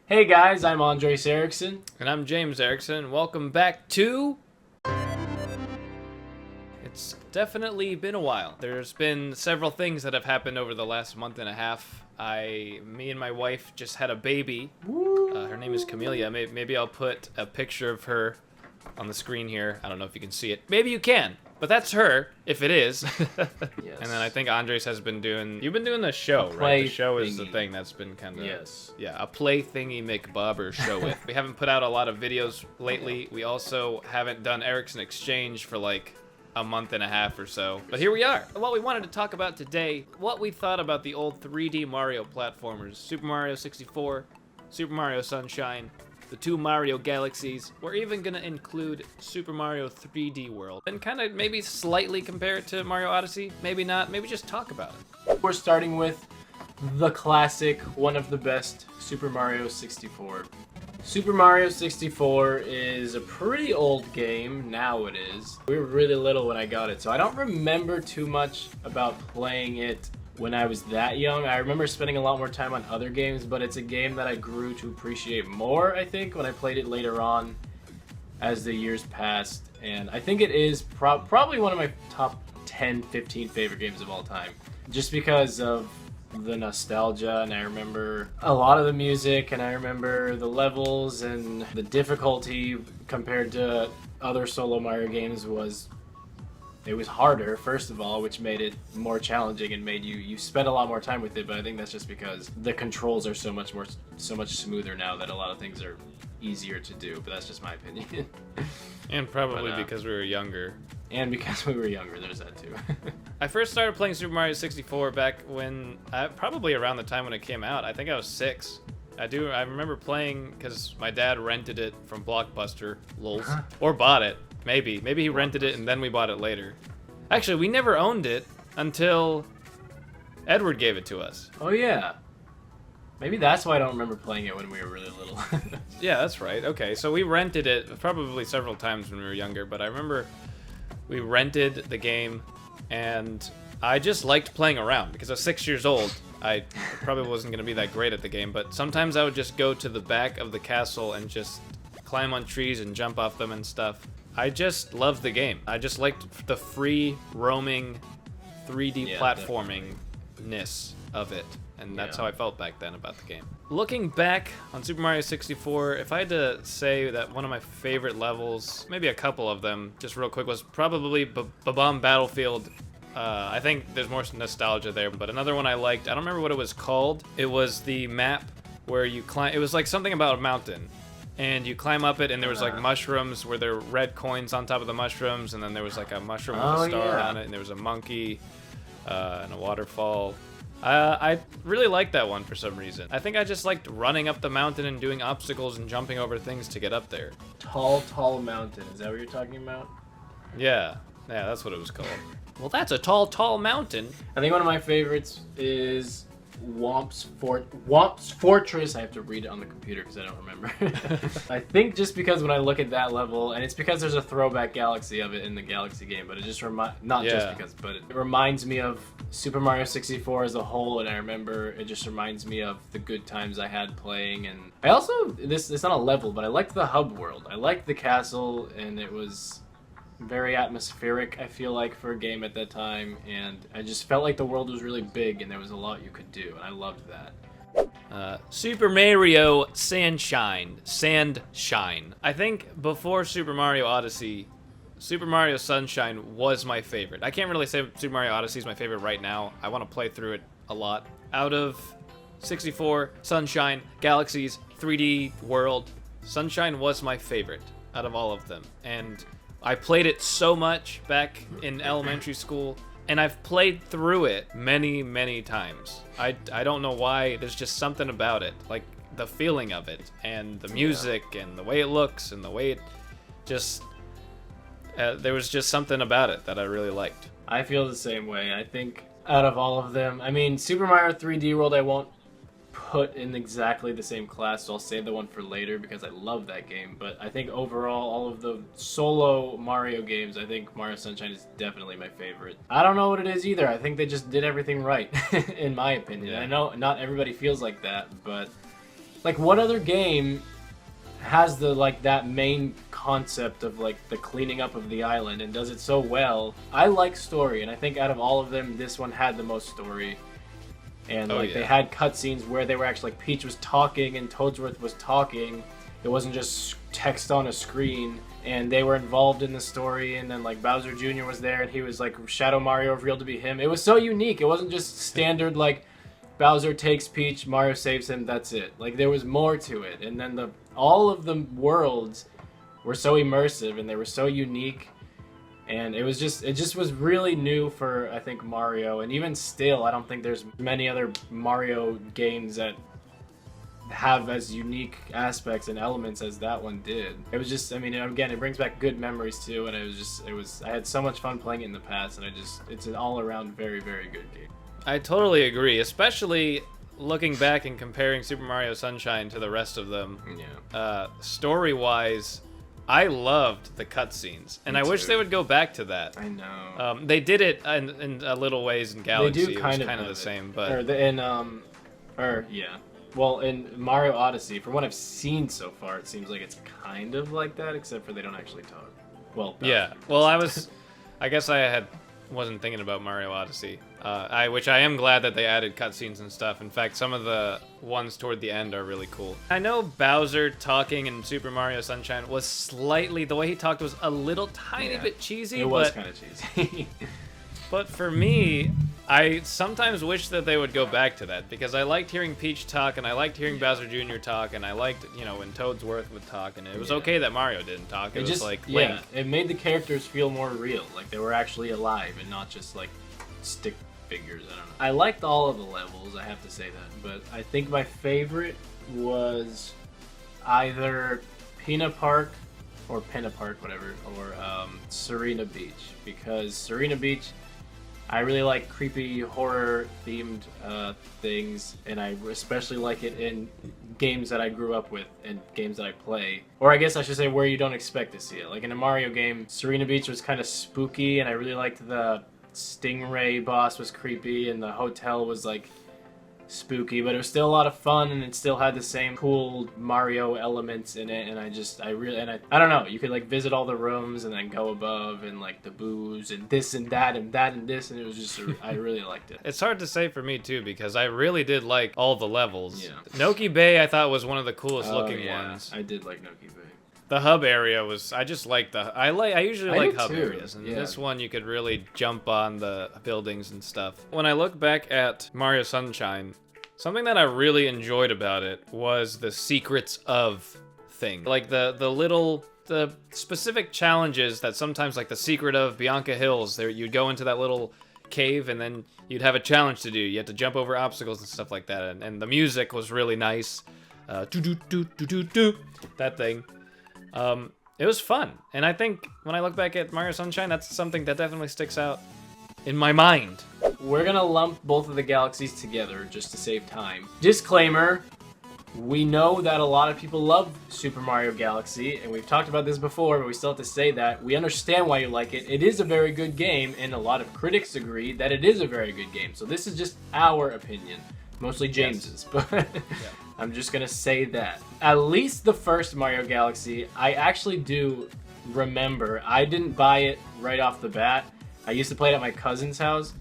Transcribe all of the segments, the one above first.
Hey guys, I'm Andres Erickson. And I'm James Erickson. Welcome back to... It's definitely been a while. There's been several things that have happened over the last month and a half. Me and my wife just had a baby. Her name is Camellia. Maybe I'll put a picture of her on the screen here. I don't know if you can see it. Maybe you can. But that's her, if it is. Yes. And then I think Andres has been doing... You've been doing the show, right? The show is the thing that's been kind of... Yes. Yeah, a play thingy McBobber show with. We haven't put out a lot of videos lately. We also haven't done Erickson Exchange for like a month and a half or so. But here we are. What we wanted to talk about today, what we thought about the old 3D Mario platformers. Super Mario 64, Super Mario Sunshine, the two Mario Galaxies. We're even gonna include Super Mario 3D World and kind of maybe slightly compare it to Mario Odyssey. Maybe not, maybe just talk about it. We're starting with the classic, one of the best, Super Mario 64. Super Mario 64 is a pretty old game, now it is. We were really little when I got it, so I don't remember too much about playing it when I was that young. I remember spending a lot more time on other games, but it's a game that I grew to appreciate more, I think, when I played it later on as the years passed. And I think it is probably one of my top 10, 15 favorite games of all time. Just because of the nostalgia, and I remember a lot of the music, and I remember the levels, and the difficulty compared to other solo Mario games was harder, first of all, which made it more challenging and made you spend a lot more time with it. But I think that's just because the controls are so much smoother now that a lot of things are easier to do. But that's just my opinion. And probably because we were younger. And because we were younger, there's that too. I first started playing Super Mario 64 back when, probably around the time when it came out. I think I was 6. I remember playing because my dad rented it from Blockbuster, lols, or bought it. Maybe he rented it and then we bought it later. Actually, we never owned it until Edward gave it to us. Oh yeah. Maybe that's why I don't remember playing it when we were really little. Yeah, that's right. Okay, so we rented it probably several times when we were younger, but I remember we rented the game and I just liked playing around because I was 6 years old. I probably wasn't going to be that great at the game, but sometimes I would just go to the back of the castle and just climb on trees and jump off them and stuff. I just loved the game. I just liked the free roaming 3D platforming-ness of it. And that's how I felt back then about the game. Looking back on Super Mario 64, if I had to say that one of my favorite levels, maybe a couple of them, just real quick, was probably Bomb Battlefield. I think there's more nostalgia there, but another one I liked, I don't remember what it was called. It was the map where you climb, it was like something about a mountain. And you climb up it, and there was like mushrooms where there were red coins on top of the mushrooms, and then there was like a mushroom with a star on it, and there was a monkey and a waterfall. I really liked that one for some reason. I think I just liked running up the mountain and doing obstacles and jumping over things to get up there. Tall mountain. Is that what you're talking about? Yeah, that's what it was called. Well, that's a tall mountain. I think one of my favorites is Womp's Fortress. I have to read it on the computer because I don't remember. I think just because when I look at that level, and it's because there's a throwback galaxy of it in the Galaxy game, but it just it reminds me of Super Mario 64 as a whole, and I remember it just reminds me of the good times I had playing. And I also, it's not a level, but I liked the hub world. I liked the castle, and it was very atmospheric, I feel like, for a game at that time, and I just felt like the world was really big and there was a lot you could do, and I loved that. Super Mario Sandshine. I think before Super Mario Odyssey, Super Mario Sunshine was my favorite. I can't really say Super Mario Odyssey is my favorite right now. I want to play through it a lot. Out of 64, Sunshine, Galaxies, 3D World, Sunshine was my favorite out of all of them. And I played it so much back in elementary school, and I've played through it many times. I don't know why, there's just something about it, like the feeling of it, and the music, and the way it looks, and the way it just... there was just something about it that I really liked. I feel the same way. I think out of all of them, I mean, Super Mario 3D World I won't put in exactly the same class, so I'll save the one for later because I love that game. But I think overall, all of the solo Mario games, I think Mario Sunshine is definitely my favorite. I don't know what it is either. I think they just did everything right, in my opinion. Yeah. I know not everybody feels like that, but Like, what other game has the like that main concept of like the cleaning up of the island and does it so well? I like story, and I think out of all of them, this one had the most story. And they had cutscenes where they were actually like Peach was talking and Toadsworth was talking. It wasn't just text on a screen, and they were involved in the story. And then like Bowser Jr. was there, and he was like Shadow Mario revealed to be him. It was so unique. It wasn't just standard like Bowser takes Peach, Mario saves him, that's it. Like there was more to it, and then all of the worlds were so immersive and they were so unique. And it just was really new for, I think, Mario. And even still, I don't think there's many other Mario games that have as unique aspects and elements as that one did. It was just, I mean, again, it brings back good memories too. And I had so much fun playing it in the past. And it's an all-around very, very good game. I totally agree, especially looking back and comparing Super Mario Sunshine to the rest of them. Yeah. Story-wise, I loved the cutscenes, and I wish they would go back to that. I know. They did it in a little ways in Galaxy. They do kind of the same, but yeah. Well, in Mario Odyssey, from what I've seen so far, it seems like it's kind of like that, except for they don't actually talk. Well, yeah. Well, I guess I wasn't thinking about Mario Odyssey. Which I am glad that they added cutscenes and stuff. In fact, some of the ones toward the end are really cool. I know Bowser talking in Super Mario Sunshine was slightly, the way he talked was a little tiny bit cheesy. It was kind of cheesy. But for me, I sometimes wish that they would go back to that, because I liked hearing Peach talk, and I liked hearing Bowser Jr. talk, and I liked, when Toadsworth would talk, and it was okay that Mario didn't talk. It was just like Link. Yeah, it made the characters feel more real, like they were actually alive and not just like stick figures. I don't know. I liked all of the levels, I have to say that, but I think my favorite was either Pina Park or Pinna Park, whatever, or Serena Beach, because Serena Beach, I really like creepy horror themed things, and I especially like it in games that I grew up with and games that I play. Or I guess I should say where you don't expect to see it. Like in a Mario game, Serena Beach was kind of spooky, and I really liked the Stingray boss was creepy, and the hotel was like spooky, but it was still a lot of fun, and it still had the same cool Mario elements in it. And I don't know, you could like visit all the rooms and then go above, and like the booze and this and that and that and this, and it was just I really liked it. It's hard to say for me too, because I really did like all the levels. Yeah. Noki Bay I thought was one of the coolest looking ones. I did like Noki Bay. The hub area was, I just like I usually like hub areas, and this one you could really jump on the buildings and stuff. When I look back at Mario Sunshine, something that I really enjoyed about it was the secrets of thing. Like the specific challenges that sometimes, like the secret of Bianca Hills, there you'd go into that little cave and then you'd have a challenge to do. You had to jump over obstacles and stuff like that, and the music was really nice. That thing. It was fun, and I think when I look back at Mario Sunshine, that's something that definitely sticks out in my mind. We're gonna lump both of the galaxies together just to save time. Disclaimer, we know that a lot of people love Super Mario Galaxy, and we've talked about this before, but we still have to say that. We understand why you like it. It is a very good game, and a lot of critics agree that it is a very good game. So this is just our opinion. Mostly James's, but I'm just gonna say that. At least the first Mario Galaxy, I actually do remember. I didn't buy it right off the bat. I used to play it at my cousin's house,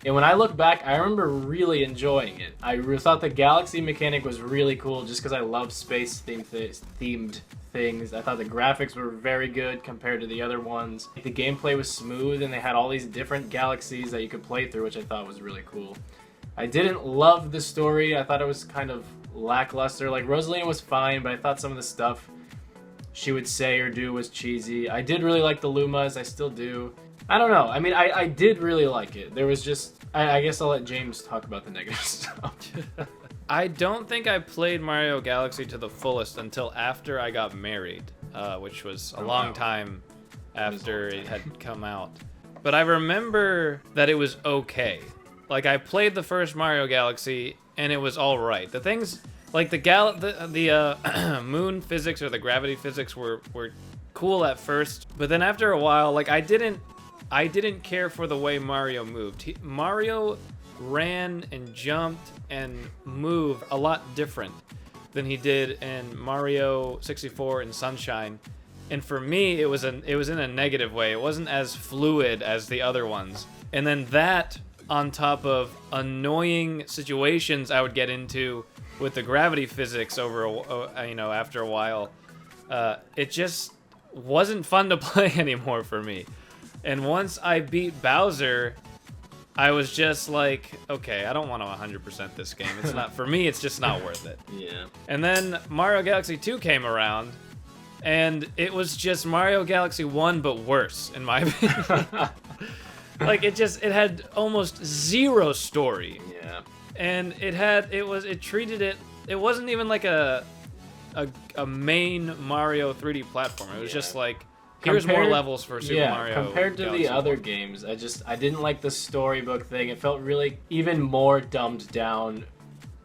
and when I look back, I remember really enjoying it. I thought the galaxy mechanic was really cool just because I love space-themed things. I thought the graphics were very good compared to the other ones. The gameplay was smooth, and they had all these different galaxies that you could play through, which I thought was really cool. I didn't love the story. I thought it was kind of lackluster. Like, Rosalina was fine, but I thought some of the stuff she would say or do was cheesy. I did really like the Lumas. I still do. I don't know. I mean, I did really like it. There was just... I guess I'll let James talk about the negative stuff. I don't think I played Mario Galaxy to the fullest until after I got married, which was a long time after it had come out. But I remember that it was okay. Like, I played the first Mario Galaxy, and it was alright. The things, like the moon physics or the gravity physics were cool at first, but then after a while, like, I didn't care for the way Mario moved. Mario ran and jumped and moved a lot different than he did in Mario 64 and Sunshine. And for me, it was in a negative way. It wasn't as fluid as the other ones. And then that on top of annoying situations I would get into with the gravity physics after a while, it just wasn't fun to play anymore for me. And once I beat Bowser, I was just like, okay, I don't want to 100% this game. It's not, for me, it's just not worth it. Yeah. And then Mario Galaxy 2 came around, and it was just Mario Galaxy 1, but worse, in my opinion. Like, it had almost zero story. Yeah. And it wasn't even like a main Mario 3D platformer. It was just like, here's more levels for Super Mario. Compared to Galaxy the other 1. games, I didn't like the storybook thing. It felt really even more dumbed down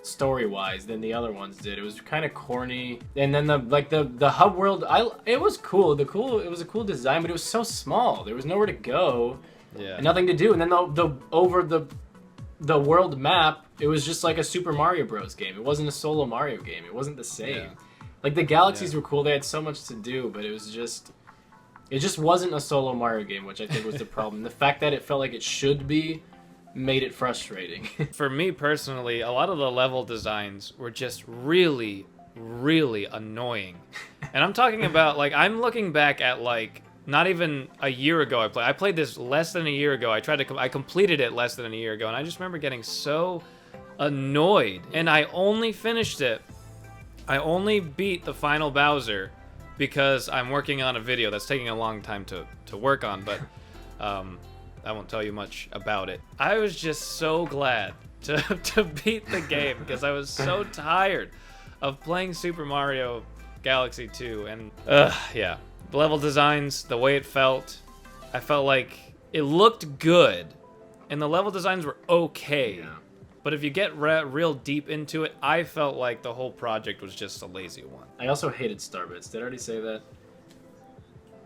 story-wise than the other ones did. It was kind of corny. And then the hub world, it was cool. It was a cool design, but it was so small. There was nowhere to go. Yeah. And nothing to do. And then over the world map, it was just like a Super Mario Bros. Game. It wasn't a solo Mario game. It wasn't the same. Yeah. Like, the galaxies were cool. They had so much to do, but it just wasn't a solo Mario game, which I think was the problem. The fact that it felt like it should be made it frustrating. For me personally, a lot of the level designs were just really, really annoying. And I'm talking about, like, I'm looking back at, like, not even a year ago I played this less than a year ago. I completed it less than a year ago, and I just remember getting so annoyed. And I only beat the final Bowser because I'm working on a video that's taking a long time to work on, but I won't tell you much about it. I was just so glad to beat the game because I was so tired of playing Super Mario Galaxy 2. And yeah, the level designs, the way it felt, I felt like it looked good and the level designs were okay. Yeah. But if you get real deep into it, I felt like the whole project was just a lazy one. I also hated Starbits. Did I already say that?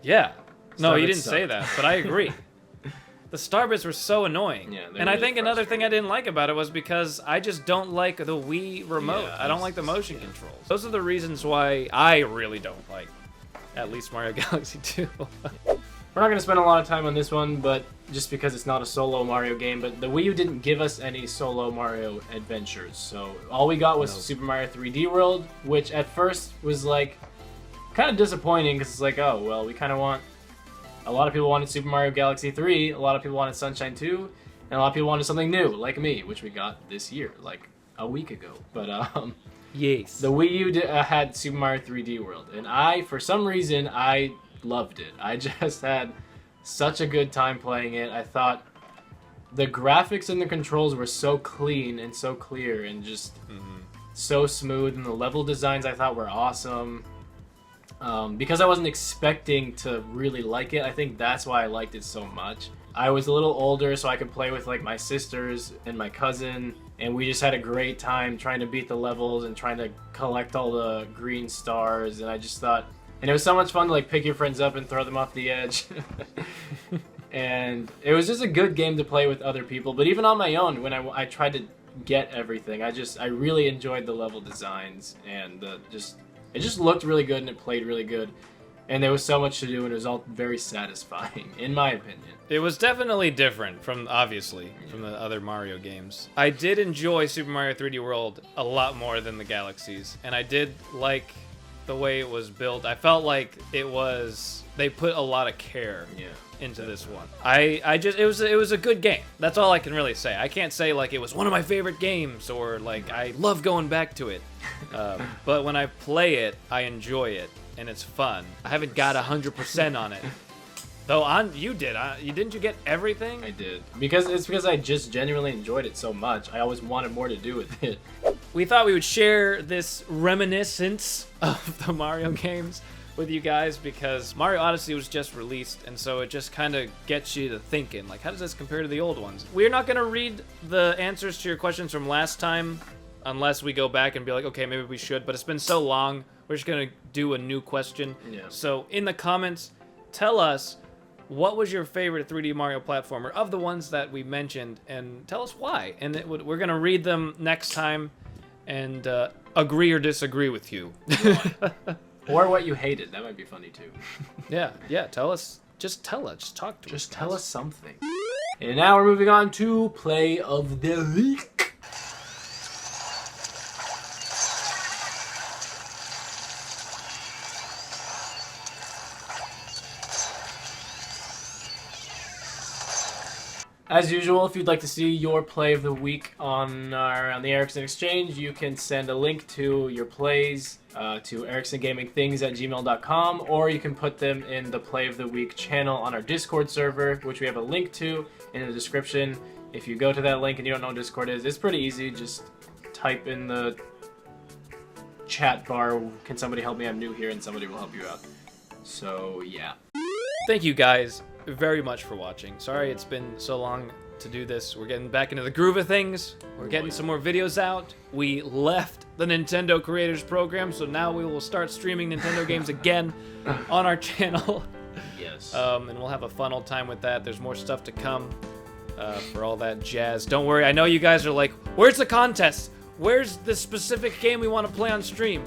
Yeah. No, you Starbits didn't say sucked. that, but I agree. The Starbits were so annoying. Yeah, and I really think another thing I didn't like about it was because I just don't like the Wii remote. Yeah, I don't like the motion controls. Those are the reasons why I really don't like at least Mario Galaxy 2. We're not going to spend a lot of time on this one, but just because it's not a solo Mario game, but the Wii U didn't give us any solo Mario adventures. So all we got was Super Mario 3D World, which at first was like kind of disappointing because it's like, oh, well, we kind of want... A lot of people wanted Super Mario Galaxy 3, a lot of people wanted Sunshine 2, and a lot of people wanted something new, like me, which we got this year, like a week ago. But Yes. the Wii U had Super Mario 3D World, and for some reason, I loved it. I just had such a good time playing it. I thought the graphics and the controls were so clean and so clear and just so smooth, and the level designs I thought were awesome. Because I wasn't expecting to really like it, I think that's why I liked it so much. I was a little older, so I could play with like my sisters and my cousin, and we just had a great time trying to beat the levels and trying to collect all the green stars, and I just thought... And it was so much fun to like pick your friends up and throw them off the edge. And it was just a good game to play with other people, but even on my own, when I tried to get everything, I really enjoyed the level designs, and it just looked really good and it played really good. And there was so much to do, and it was all very satisfying, in my opinion. It was definitely different from the other Mario games. I did enjoy Super Mario 3D World a lot more than the Galaxies, and I did like the way it was built. I felt like they put a lot of care into this one. It was a good game. That's all I can really say. I can't say like it was one of my favorite games or like I love going back to it. But when I play it, I enjoy it and it's fun. I haven't got 100% on it. Though you did. Didn't you get everything? I did. Because I just genuinely enjoyed it so much. I always wanted more to do with it. We thought we would share this reminiscence of the Mario games with you guys because Mario Odyssey was just released, and so it just kind of gets you to thinking, like, how does this compare to the old ones? We're not going to read the answers to your questions from last time unless we go back and be like, okay, maybe we should, but it's been so long, we're just going to do a new question. Yeah. So in the comments, tell us what was your favorite 3D Mario platformer of the ones that we mentioned, and tell us why. And we're going to read them next time. And, agree or disagree with you. Or what you hated. That might be funny too. Yeah. Tell us. Just tell us. Just talk to us. Just tell us something. And now we're moving on to Play of the Week. As usual, if you'd like to see your play of the week on the Erickson Exchange, you can send a link to your plays to ericksongamingthings@gmail.com, or you can put them in the Play of the Week channel on our Discord server, which we have a link to in the description. If you go to that link and you don't know what Discord is, it's pretty easy. Just type in the chat bar, "Can somebody help me? I'm new here," and somebody will help you out. So, yeah. Thank you guys very much for watching. Sorry it's been so long to do this. We're getting back into the groove of things. We're getting some more videos out. We left the Nintendo Creators Program, so now we will start streaming Nintendo games again on our channel. Yes. And we'll have a fun old time with that. There's more stuff to come for all that jazz. Don't worry, I know you guys are like, where's the contest? Where's the specific game we want to play on stream?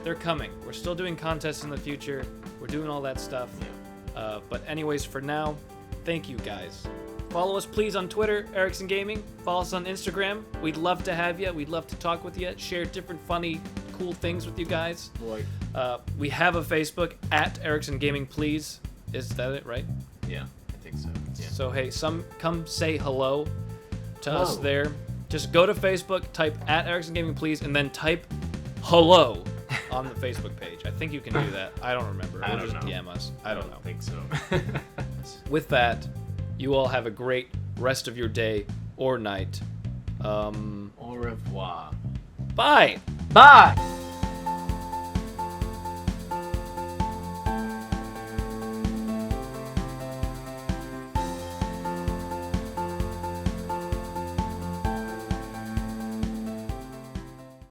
They're coming. We're still doing contests in the future. We're doing all that stuff. But anyways, for now, thank you guys. Follow us please on Twitter, Erickson Gaming. Follow us on Instagram. We'd love to have you. We'd love to talk with you, share different funny, cool things with you guys. Boy. We have a Facebook at Erickson Gaming, please. Is that it, right? Yeah, I think so. Yeah. So hey, come say hello to us there. Just go to Facebook, type at Erickson Gaming, please, and then type hello on the Facebook page. I think you can do that. I don't remember. I Or don't just know. DM us. I don't know. I think so. With that, you all have a great rest of your day or night. Au revoir. Bye! Bye!